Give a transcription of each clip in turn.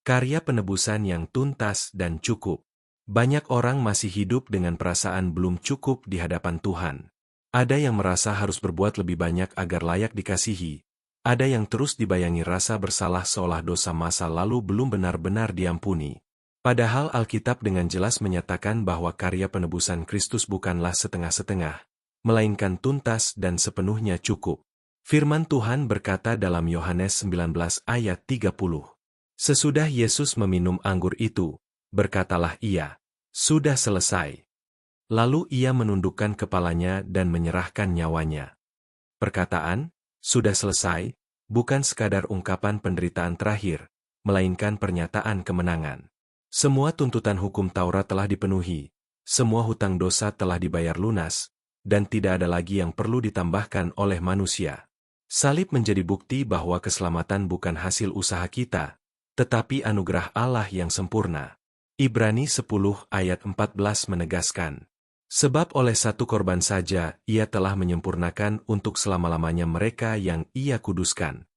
Karya penebusan yang tuntas dan cukup. Banyak orang masih hidup dengan perasaan belum cukup di hadapan Tuhan. Ada yang merasa harus berbuat lebih banyak agar layak dikasihi. Ada yang terus dibayangi rasa bersalah seolah dosa masa lalu belum benar-benar diampuni. Padahal Alkitab dengan jelas menyatakan bahwa karya penebusan Kristus bukanlah setengah-setengah, melainkan tuntas dan sepenuhnya cukup. Firman Tuhan berkata dalam Yohanes 19 ayat 30. Sesudah Yesus meminum anggur itu, berkatalah ia, "Sudah selesai." Lalu ia menundukkan kepalanya dan menyerahkan nyawanya. Perkataan, "Sudah selesai," bukan sekadar ungkapan penderitaan terakhir, melainkan pernyataan kemenangan. Semua tuntutan hukum Taurat telah dipenuhi, semua hutang dosa telah dibayar lunas, dan tidak ada lagi yang perlu ditambahkan oleh manusia. Salib menjadi bukti bahwa keselamatan bukan hasil usaha kita, tetapi anugerah Allah yang sempurna. Ibrani 10 ayat 14 menegaskan, sebab oleh satu korban saja ia telah menyempurnakan untuk selama-lamanya mereka yang ia kuduskan.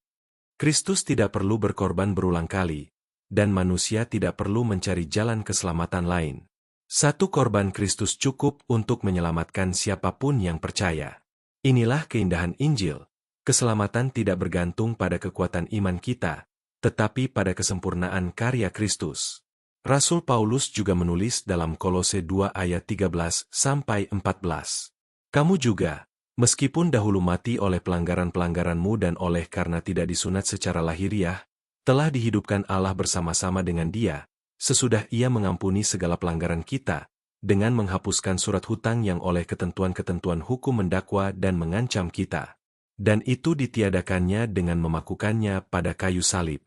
Kristus tidak perlu berkorban berulang kali, dan manusia tidak perlu mencari jalan keselamatan lain. Satu korban Kristus cukup untuk menyelamatkan siapapun yang percaya. Inilah keindahan Injil. Keselamatan tidak bergantung pada kekuatan iman kita, tetapi pada kesempurnaan karya Kristus. Rasul Paulus juga menulis dalam Kolose 2 ayat 13-14. Kamu juga, meskipun dahulu mati oleh pelanggaran-pelanggaranmu dan oleh karena tidak disunat secara lahiriah, telah dihidupkan Allah bersama-sama dengan Dia, sesudah Ia mengampuni segala pelanggaran kita, dengan menghapuskan surat hutang yang oleh ketentuan-ketentuan hukum mendakwa dan mengancam kita. Dan itu ditiadakannya dengan memakukannya pada kayu salib.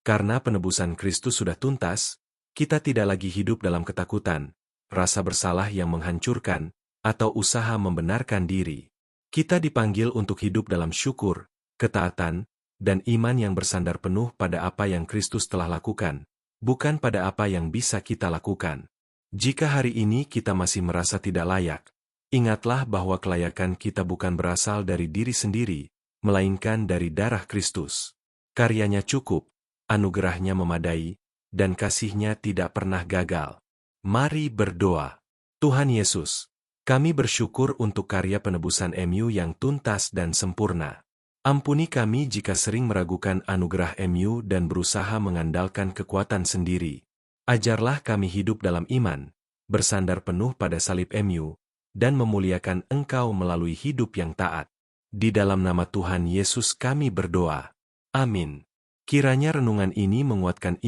Karena penebusan Kristus sudah tuntas, kita tidak lagi hidup dalam ketakutan, rasa bersalah yang menghancurkan, atau usaha membenarkan diri. Kita dipanggil untuk hidup dalam syukur, ketaatan, dan iman yang bersandar penuh pada apa yang Kristus telah lakukan, bukan pada apa yang bisa kita lakukan. Jika hari ini kita masih merasa tidak layak, ingatlah bahwa kelayakan kita bukan berasal dari diri sendiri, melainkan dari darah Kristus. Karyanya cukup, anugerahnya memadai, dan kasih-Nya tidak pernah gagal. Mari berdoa. Tuhan Yesus, kami bersyukur untuk karya penebusan MU yang tuntas dan sempurna. Ampuni kami jika sering meragukan anugerah MU dan berusaha mengandalkan kekuatan sendiri. Ajarlah kami hidup dalam iman, bersandar penuh pada salib MU, dan memuliakan Engkau melalui hidup yang taat. Di dalam nama Tuhan Yesus kami berdoa. Amin. Kiranya renungan ini menguatkan iman